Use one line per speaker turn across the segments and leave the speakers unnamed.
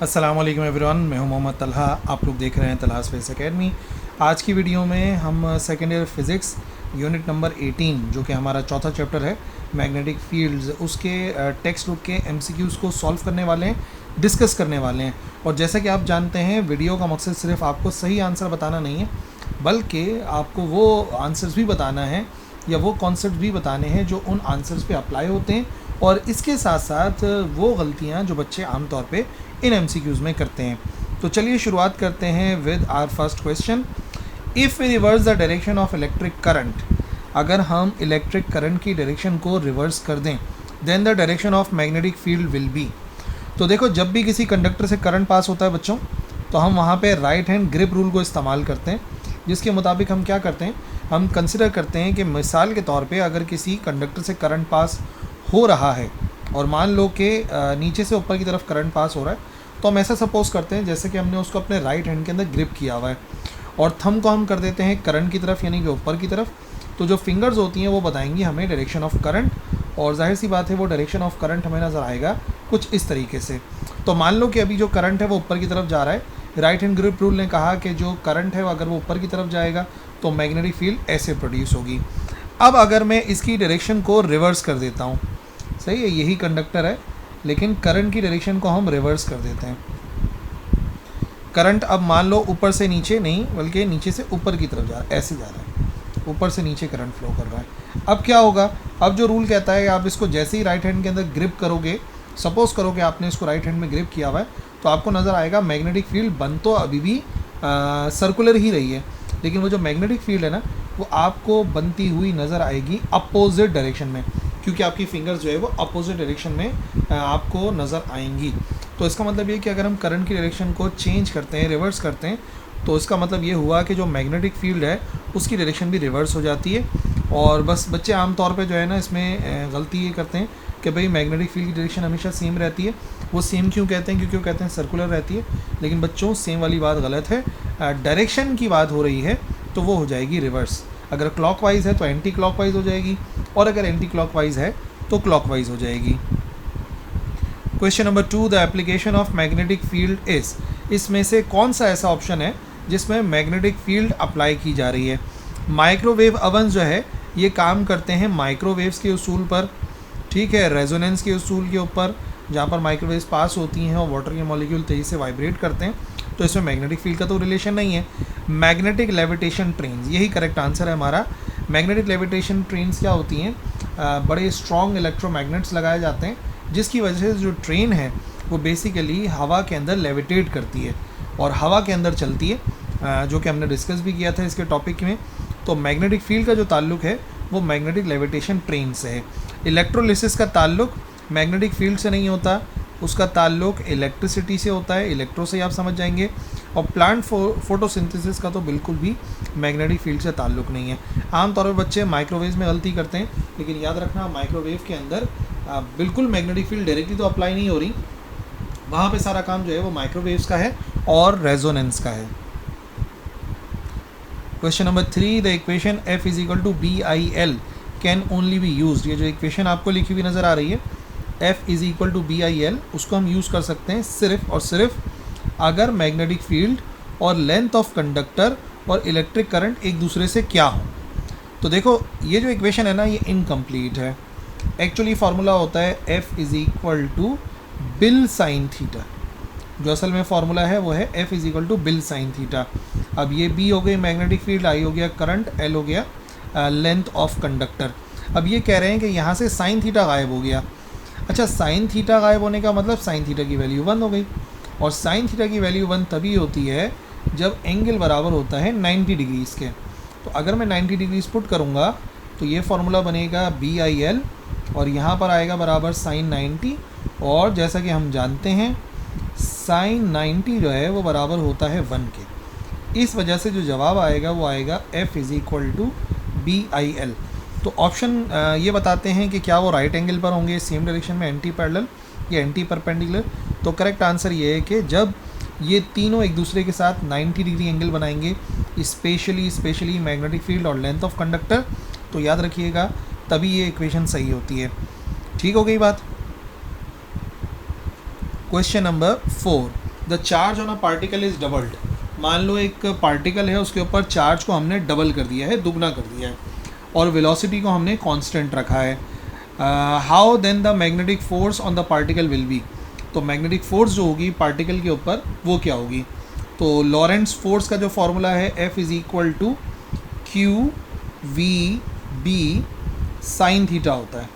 अस्सलाम वालेकुम एवरीवन, मैं हूं मोहम्मद तलहा। आप लोग देख रहे हैं तलहा स्पेस एकेडमी। आज की वीडियो में हम second year physics unit number 18 जो कि हमारा चौथा चैप्टर है मैग्नेटिक फील्ड्स, उसके टेक्स्ट बुक के एमसीक्यूज़ को सॉल्व करने वाले हैं, डिस्कस करने वाले हैं। और जैसा कि आप जानते हैं, वीडियो का मकसद सिर्फ आपको सही आंसर बताना नहीं है, बल्कि आपको वो आंसर्स भी बताना है या वो कॉन्सेप्ट भी बताने हैं जो उन आंसर्स पे अप्लाई होते हैं, और इसके साथ साथ वो गलतियाँ जो बच्चे आमतौर पे इन एमसीक्यूज़ में करते हैं। तो चलिए शुरुआत करते हैं with our first question. If we reverse the direction of electric current, अगर हम इलेक्ट्रिक करंट की डायरेक्शन को रिवर्स कर दें, then the direction of magnetic field will be. तो देखो, जब भी किसी कंडक्टर से करंट पास होता है बच्चों, तो हम वहाँ पे राइट हैंड ग्रिप रूल को इस्तेमाल करते हैं, जिसके मुताबिक हम क्या करते हैं, हम कंसिडर करते हैं कि मिसाल के तौर पे अगर किसी कंडक्टर से करंट पास हो रहा है और मान लो कि नीचे से ऊपर की तरफ करंट पास हो रहा है, तो हम ऐसा सपोज़ करते हैं जैसे कि हमने उसको अपने राइट हैंड के अंदर ग्रिप किया हुआ है और थंब को हम कर देते हैं करंट की तरफ, यानी कि ऊपर की तरफ। तो जो फिंगर्स होती हैं वो बताएंगी हमें डायरेक्शन ऑफ करंट, और जाहिर सी बात है वो डायरेक्शन ऑफ करंट हमें नज़र आएगा कुछ इस तरीके से। तो मान लो कि अभी जो करंट है वो ऊपर की तरफ जा रहा है, राइट हैंड ग्रिप रूल ने कहा कि जो करंट है अगर वो ऊपर की तरफ जाएगा तो मैग्नेटिक फील्ड ऐसे प्रोड्यूस होगी। अब अगर मैं इसकी डायरेक्शन को रिवर्स कर देता हूँ, सही है, यही कंडक्टर है लेकिन करंट की डायरेक्शन को हम रिवर्स कर देते हैं। करंट अब मान लो ऊपर से नीचे नहीं बल्कि नीचे से ऊपर की तरफ जा रहा है, ऐसे जा रहा है, ऊपर से नीचे करंट फ्लो कर रहा है। अब क्या होगा, अब जो रूल कहता है कि आप इसको जैसे ही राइट हैंड के अंदर ग्रिप करोगे, सपोज़ करो कि आपने इसको राइट हैंड में ग्रिप किया हुआ है, तो आपको नज़र आएगा मैग्नेटिक फील्ड बन तो अभी भी सर्कुलर ही रही है, लेकिन वो जो मैग्नेटिक फील्ड है ना, वो आपको बनती हुई नज़र आएगी अपोजिट डायरेक्शन में, क्योंकि आपकी फिंगर्स जो है वो अपोजिट डायरेक्शन में आपको नज़र आएंगी। तो इसका मतलब ये कि अगर हम करंट की डायरेक्शन को चेंज करते हैं, रिवर्स करते हैं, तो इसका मतलब ये हुआ कि जो मैग्नेटिक फील्ड है उसकी डायरेक्शन भी रिवर्स हो जाती है। और बस बच्चे आमतौर पे जो है ना इसमें गलती ये करते हैं कि भाई मैग्नेटिक फील्ड की डायरेक्शन हमेशा सेम रहती है। वो सेम क्यों कहते हैं, क्योंकि वो कहते हैं सर्कुलर रहती है, लेकिन बच्चों सेम वाली बात गलत है। डायरेक्शन की बात हो रही है तो वो हो जाएगी रिवर्स। अगर क्लॉकवाइज है तो एंटी क्लॉकवाइज हो जाएगी, और अगर एंटी क्लॉकवाइज है तो क्लॉकवाइज हो जाएगी। Question number 2, the application of magnetic field is, इसमें से कौन सा ऐसा ऑप्शन है जिसमें मैग्नेटिक फील्ड अप्लाई की जा रही है। माइक्रोवेव अवन जो है ये काम करते हैं माइक्रोवेव्स के उसूल पर, ठीक है, रेजोनेंस के उसूल के ऊपर, जहाँ पर माइक्रोवेव्स पास होती हैं और वाटर के मॉलिक्यूल तेज़ी से वाइब्रेट करते हैं, तो इसमें मैग्नेटिक फील्ड का तो रिलेशन नहीं है। मैग्नेटिक लेविटेशन ट्रेन्स, यही करेक्ट आंसर है हमारा। मैग्नेटिक लेविटेशन ट्रेन्स क्या होती हैं, बड़े स्ट्रॉन्ग इलेक्ट्रोमैग्नेट्स लगाए जाते हैं, जिसकी वजह से जो ट्रेन है वो बेसिकली हवा के अंदर लेविटेट करती है और हवा के अंदर चलती है, जो कि हमने डिस्कस भी किया था इसके टॉपिक में। तो मैग्नेटिक फील्ड का जो ताल्लुक है वो मैग्नेटिक लेविटेशन ट्रेन से है। इलेक्ट्रोलिसिस का ताल्लुक मैग्नेटिक फील्ड से नहीं होता, उसका ताल्लुक इलेक्ट्रिसिटी से होता है, इलेक्ट्रो से आप समझ जाएंगे। और प्लांट फोटोसिंथेसिस का तो बिल्कुल भी मैग्नेटिक फील्ड से ताल्लुक नहीं है। आमतौर पर बच्चे माइक्रोवेव में गलती करते हैं, लेकिन याद रखना माइक्रोवेव के अंदर बिल्कुल मैग्नेटिक फील्ड डायरेक्टली तो अप्लाई नहीं हो रही, वहाँ पे सारा काम जो है वो माइक्रोवेव्स का है और रेजोनेंस का है। Question number 3, the equation F is equal to BIL can only be used. ये जो इक्वेशन आपको लिखी हुई नज़र आ रही है F is equal to BIL, उसको हम यूज़ कर सकते हैं सिर्फ और सिर्फ अगर मैग्नेटिक फील्ड और लेंथ ऑफ कंडक्टर और इलेक्ट्रिक करंट एक दूसरे से क्या हो। तो देखो, ये जो इक्वेशन है ना ये इनकम्प्लीट है। एक्चुअली फार्मूला होता है F is equal to BIL sine theta, जो असल में फार्मूला है वो है F is equal to BIL sine theta. अब ये B हो गई मैग्नेटिक फील्ड, I हो गया करंट, L हो गया लेंथ ऑफ कंडक्टर। अब ये कह रहे हैं कि यहाँ से साइन थीटा गायब हो गया। अच्छा, साइन थीटा गायब होने का मतलब साइन थीटा की वैल्यू 1 हो गई, और साइन थीटा की वैल्यू 1 तभी होती है जब एंगल बराबर होता है 90 डिग्रीज़ के। तो अगर मैं 90 डिग्रीज़ पुट करूँगा तो ये फार्मूला बनेगा BIL, और यहाँ पर आएगा बराबर साइन 90, और जैसा कि हम जानते हैं साइन 90 जो है वो बराबर होता है 1 के। इस वजह से जो जवाब आएगा वो आएगा F is equal to BIL। तो ऑप्शन ये बताते हैं कि क्या वो राइट एंगल पर होंगे, सेम डायरेक्शन में, एंटी पैरेलल या एंटी परपेंडिकुलर। तो करेक्ट आंसर ये है कि जब ये तीनों एक दूसरे के साथ 90 डिग्री एंगल बनाएंगे, स्पेशली मैग्नेटिक फील्ड और लेंथ ऑफ कंडक्टर, तो याद रखिएगा तभी ये इक्वेशन सही होती है। ठीक हो गई बात। Question number 4, the charge on a particle is doubled. मान लो एक पार्टिकल है, उसके ऊपर चार्ज को हमने डबल कर दिया है, दुगना कर दिया है, और वेलोसिटी को हमने कांस्टेंट रखा है। How then the magnetic force on the particle will be. तो मैग्नेटिक फोर्स जो होगी पार्टिकल के ऊपर वो क्या होगी। तो लॉरेंट्ज फोर्स का जो फॉर्मूला है F is equal to q v B sine theta होता है।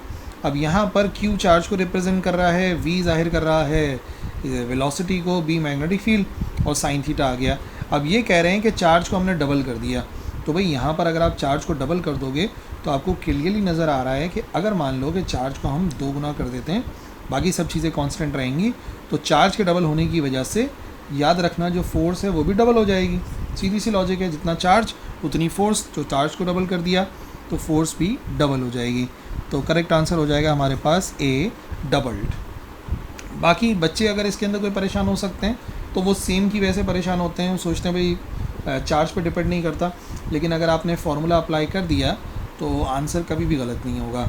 अब यहाँ पर Q चार्ज को रिप्रेजेंट कर रहा है, V जाहिर कर रहा है वेलोसिटी को, B मैग्नेटिक फील्ड, और साइन थीटा आ गया। अब ये कह रहे हैं कि चार्ज को हमने डबल कर दिया। तो भाई यहाँ पर अगर आप चार्ज को डबल कर दोगे तो आपको क्लियरली नज़र आ रहा है कि अगर मान लो कि चार्ज को हम 2 गुना कर देते हैं, बाकी सब चीज़ें कांस्टेंट रहेंगी, तो चार्ज के डबल होने की वजह से याद रखना जो फोर्स है वो भी डबल हो जाएगी। सीधी सी लॉजिक है, जितना चार्ज उतनी फोर्स, जो चार्ज को डबल कर दिया तो फोर्स भी डबल हो जाएगी। तो करेक्ट आंसर हो जाएगा हमारे पास ए, डबल्ड। बाकी बच्चे अगर इसके अंदर कोई परेशान हो सकते हैं तो वो सेम की वजह से परेशान होते हैं, वो सोचते हैं भाई चार्ज पे डिपेंड नहीं करता, लेकिन अगर आपने फार्मूला अप्लाई कर दिया तो आंसर कभी भी गलत नहीं होगा।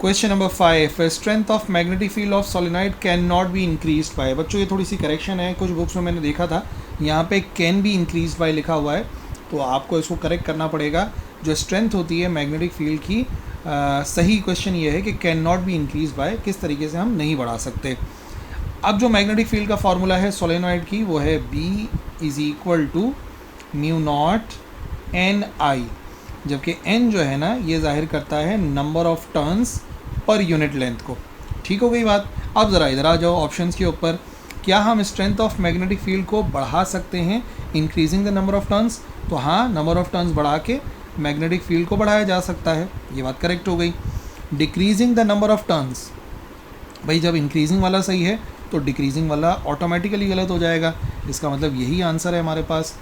Question number 5, strength of magnetic field of solenoid can not be increased by. बच्चों ये थोड़ी सी करेक्शन है, कुछ बुक्स में मैंने देखा था यहाँ पे कैन बी इंक्रीज्ड बाय लिखा हुआ है, तो आपको इसको करेक्ट करना पड़ेगा। जो स्ट्रेंथ होती है मैग्नेटिक फील्ड की, सही क्वेश्चन ये है कि can not be increase by, किस तरीके से हम नहीं बढ़ा सकते। अब जो मैग्नेटिक फील्ड का फॉर्मूला है सोलेनॉइड की वो है B is equal to mu naught N I, जबकि n जो है ना ये जाहिर करता है number of turns per unit length को। ठीक हो गई बात। अब ज़रा इधर आ जाओ ऑप्शंस के ऊपर, क्या हम स्ट्रेंथ ऑफ मैग्नेटिक फील्ड को बढ़ा सकते हैं increasing the number of turns. तो हाँ, नंबर ऑफ टर्न्स बढ़ा के मैग्नेटिक फील्ड को बढ़ाया जा सकता है, ये बात करेक्ट हो गई। Decreasing the number of turns, भाई जब इंक्रीजिंग वाला सही है तो डिक्रीजिंग वाला ऑटोमेटिकली गलत हो जाएगा, इसका मतलब यही आंसर है हमारे पास।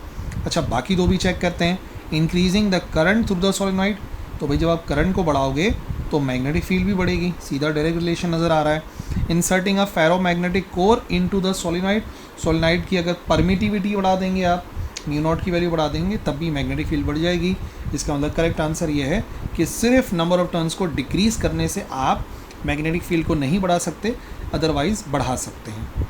अच्छा, बाकी दो भी चेक करते हैं। Increasing the current through the solenoid, तो भाई जब आप करंट को बढ़ाओगे तो मैग्नेटिक फील्ड भी बढ़ेगी, सीधा डायरेक्ट रिलेशन नज़र आ रहा है। Inserting a ferromagnetic core into the solenoid, solenoid की अगर परमिटिविटी बढ़ा देंगे आप, म्यू नॉट की वैल्यू बढ़ा देंगे, तब भी मैग्नेटिक फील्ड बढ़ जाएगी। इसका मतलब करेक्ट आंसर ये है कि सिर्फ नंबर ऑफ टर्न्स को डिक्रीज़ करने से आप मैग्नेटिक फील्ड को नहीं बढ़ा सकते, अदरवाइज बढ़ा सकते हैं।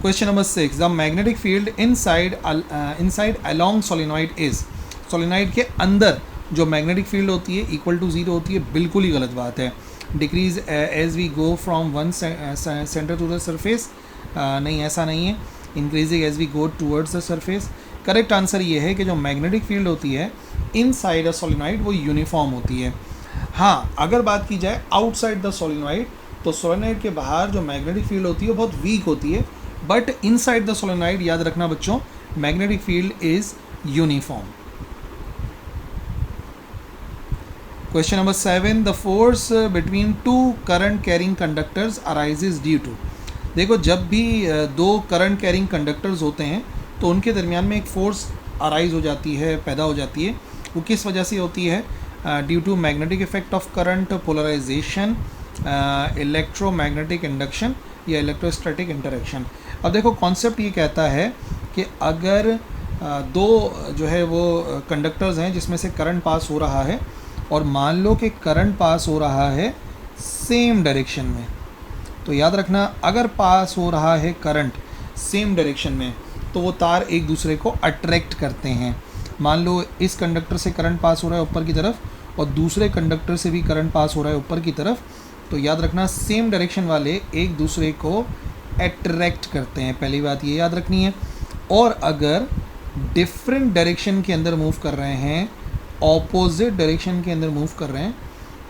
Question number 6, the magnetic field inside along solenoid is. Solenoid के अंदर जो मैग्नेटिक फील्ड होती है इक्वल टू 0 होती है, बिल्कुल ही गलत बात है। Decrease as we go from one centre to the surface, नहीं ऐसा नहीं है। Increasing as we go towards the surface. Correct answer ये है कि जो मैग्नेटिक फील्ड होती है इनसाइड अ सोलेनॉइड वो यूनिफॉर्म होती है। हाँ, अगर बात की जाए आउटसाइड द सोलेनॉइड, तो सोलेनॉइड के बाहर जो मैग्नेटिक फील्ड होती है बहुत वीक होती है, बट इनसाइड द सोलेनॉइड याद रखना बच्चों, magnetic field is uniform. Question number 7, the force between two current carrying conductors arises due to. देखो, जब भी दो करंट कैरिंग कंडक्टर्स होते हैं तो उनके दरमियान में एक फोर्स अराइज हो जाती है, पैदा हो जाती है। वो किस वजह से होती है? Due to magnetic effect of current, polarisation, electromagnetic induction या इलेक्ट्रोस्टैटिक इंटरेक्शन। अब देखो, कॉन्सेप्ट ये कहता है कि अगर दो जो है वो कंडक्टर्स हैं जिसमें से करंट पास हो रहा है, और मान लो कि करंट पास हो रहा है सेम डायरेक्शन में, तो याद रखना अगर पास हो रहा है करंट सेम डायरेक्शन में तो वो तार एक दूसरे को अट्रैक्ट करते हैं। मान लो इस कंडक्टर से करंट पास हो रहा है ऊपर की तरफ और दूसरे कंडक्टर से भी करंट पास हो रहा है ऊपर की तरफ, तो याद रखना सेम डायरेक्शन वाले एक दूसरे को अट्रैक्ट करते हैं, पहली बात ये याद रखनी है। और अगर डिफरेंट डायरेक्शन के अंदर मूव कर रहे हैं, ऑपोजिट डायरेक्शन के अंदर मूव कर रहे हैं,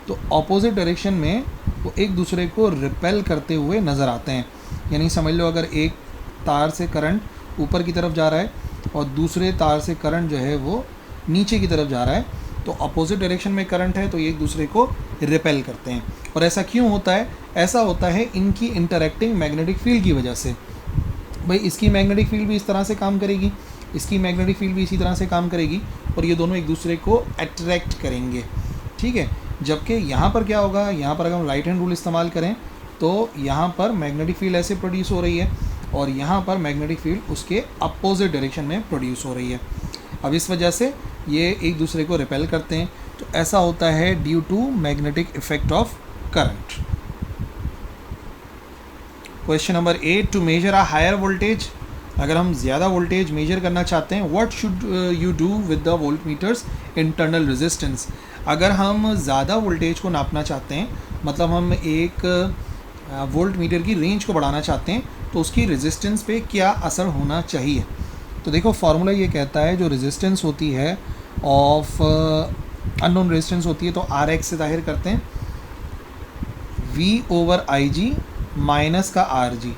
तो ऑपोजिट डायरेक्शन में वो एक दूसरे को रिपेल करते हुए नज़र आते हैं। यानी समझ लो, अगर एक तार से करंट ऊपर की तरफ जा रहा है और दूसरे तार से करंट जो है वो नीचे की तरफ जा रहा है, तो अपोजिट डायरेक्शन में करंट है तो ये एक दूसरे को रिपेल करते हैं। और ऐसा क्यों होता है? ऐसा होता है इनकी इंटरैक्टिंग मैग्नेटिक फील्ड की वजह से। भाई इसकी मैग्नेटिक फील्ड भी इस तरह से काम करेगी, इसकी मैग्नेटिक फील्ड भी इसी तरह से काम करेगी, और ये दोनों एक दूसरे को अट्रैक्ट करेंगे, ठीक है। जबकि यहाँ पर क्या होगा, यहाँ पर अगर हम राइट हैंड रूल इस्तेमाल करें तो यहाँ पर मैग्नेटिक फील्ड ऐसे प्रोड्यूस हो रही है और यहाँ पर मैग्नेटिक फील्ड उसके अपोजिट डायरेक्शन में प्रोड्यूस हो रही है। अब इस वजह से ये एक दूसरे को रिपेल करते हैं, तो ऐसा होता है due to magnetic effect of current. Question number 8, to measure a higher voltage, अगर हम ज़्यादा वोल्टेज मेजर करना चाहते हैं, what should you do with the voltmeter's internal resistance. अगर हम ज़्यादा वोल्टेज को नापना चाहते हैं, मतलब हम एक वोल्ट मीटर की रेंज को बढ़ाना चाहते हैं, तो उसकी रेजिस्टेंस पे क्या असर होना चाहिए। तो देखो फार्मूला ये कहता है जो रेजिस्टेंस होती है ऑफ अननोन रेजिस्टेंस होती है तो आर एक्स से जाहिर करते हैं, V over I G minus का आर जी।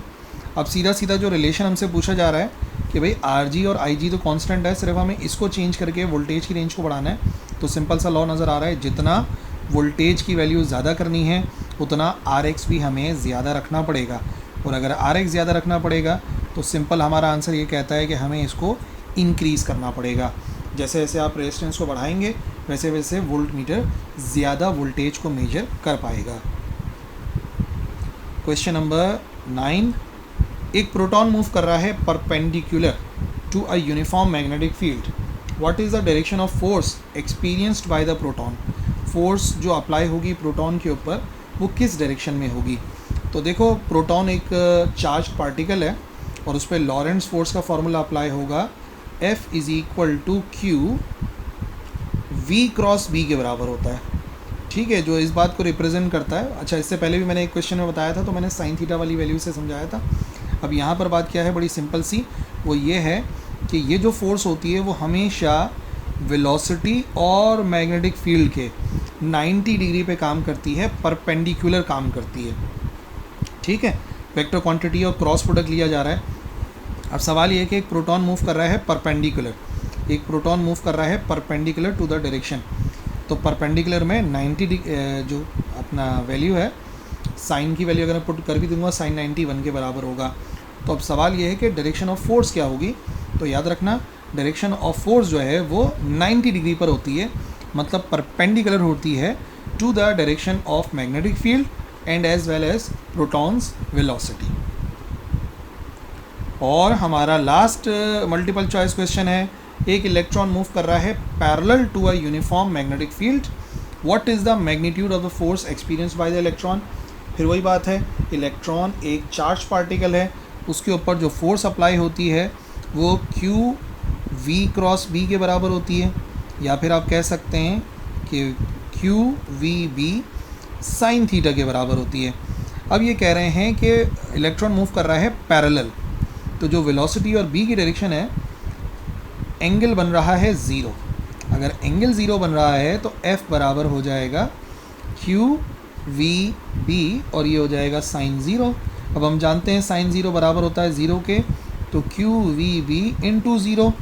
अब सीधा सीधा जो रिलेशन हमसे पूछा जा रहा है कि भाई आर जी और आई जी तो कांस्टेंट है, सिर्फ हमें इसको चेंज करके वोल्टेज की रेंज को बढ़ाना है। तो सिंपल सा लॉ नज़र आ रहा है, जितना वोल्टेज की वैल्यू ज़्यादा करनी है उतना आर एक्स भी हमें ज़्यादा रखना पड़ेगा, और अगर आर एक्स ज़्यादा रखना पड़ेगा तो सिंपल हमारा आंसर ये कहता है कि हमें इसको इंक्रीज़ करना पड़ेगा। जैसे जैसे आप रेजिस्टेंस को बढ़ाएंगे वैसे वैसे वोल्ट मीटर ज़्यादा वोल्टेज को मेजर कर पाएगा। क्वेश्चन नंबर 9, एक प्रोटॉन मूव कर रहा है perpendicular to a uniform magnetic field, what is the direction of force experienced by the proton. Force जो अप्लाई होगी प्रोटॉन के ऊपर वो किस डायरेक्शन में होगी। तो देखो प्रोटॉन एक चार्ज पार्टिकल है और उस पर लॉरेंट्ज़ फोर्स का फॉर्मूला अप्लाई होगा, F is equal to Q V cross B के बराबर होता है। ठीक है, जो इस बात को रिप्रेजेंट करता है। अच्छा, इससे पहले भी मैंने एक क्वेश्चन में बताया था तो मैंने साइन थीटा वाली वैल्यू से समझाया था। अब यहाँ पर बात क्या है, बड़ी सिंपल सी, वो ये है कि ये जो फोर्स होती है वो हमेशा वेलोसिटी और मैग्नेटिक फील्ड के 90 डिग्री पे काम करती है, परपेंडिकुलर काम करती है। ठीक है, वेक्टर क्वांटिटी और क्रॉस प्रोडक्ट लिया जा रहा है। अब सवाल ये है कि एक प्रोटॉन मूव कर रहा है परपेंडिकुलर, एक प्रोटॉन मूव कर रहा है परपेंडिकुलर टू द डायरेक्शन। तो परपेंडिकुलर में 90 जो अपना वैल्यू है, साइन की वैल्यू अगर मैं पुट कर भी दूंगा साइन 91 के बराबर होगा। तो अब सवाल ये है कि डायरेक्शन ऑफ फोर्स क्या होगी। तो याद रखना डायरेक्शन ऑफ फोर्स जो है वो 90 डिग्री पर होती है, मतलब परपेंडिकुलर होती है to the direction of magnetic field and as well as proton's velocity. और हमारा लास्ट मल्टीपल चॉइस क्वेश्चन है, एक इलेक्ट्रॉन मूव कर रहा है parallel to a uniform magnetic field, what is the magnitude of the force experienced by the electron. फिर वही बात है, इलेक्ट्रॉन एक चार्ज पार्टिकल है, उसके ऊपर जो फोर्स अप्लाई होती है वो Q V क्रॉस B के बराबर होती है, या फिर आप कह सकते हैं कि Q V B sine theta के बराबर होती है। अब ये कह रहे हैं कि इलेक्ट्रॉन मूव कर रहा है पैरेलल, तो जो वेलोसिटी और B की डायरेक्शन है, एंगल बन रहा है 0। अगर एंगल 0 बन रहा है तो F बराबर हो जाएगा Q V B और ये हो जाएगा साइन 0। अब हम जानते हैं साइन 0 बराबर होता है 0 के, तो Q V B into 0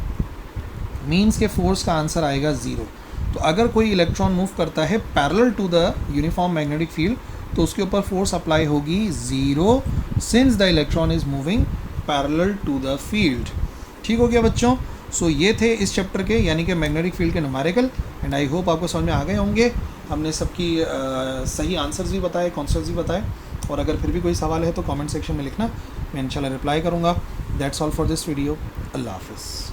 means के फोर्स का आंसर आएगा 0। तो अगर कोई इलेक्ट्रॉन मूव करता है parallel to the uniform magnetic field तो उसके ऊपर फोर्स अप्लाई होगी 0 since the electron is moving parallel to the field. ठीक हो गया बच्चों। सो ये थे इस चैप्टर के यानी कि मैग्नेटिक फील्ड के न्यूमेरिकल, एंड आई होप आपको समझ में आ गए होंगे। हमने सबकी सही आंसर्स भी बताए, कॉन्सेप्ट्स भी बताए, और अगर फिर भी कोई सवाल है तो कमेंट सेक्शन में लिखना, मैं इंशाल्लाह रिप्लाई करूँगा। That's all for this video. अल्लाह हाफिज़।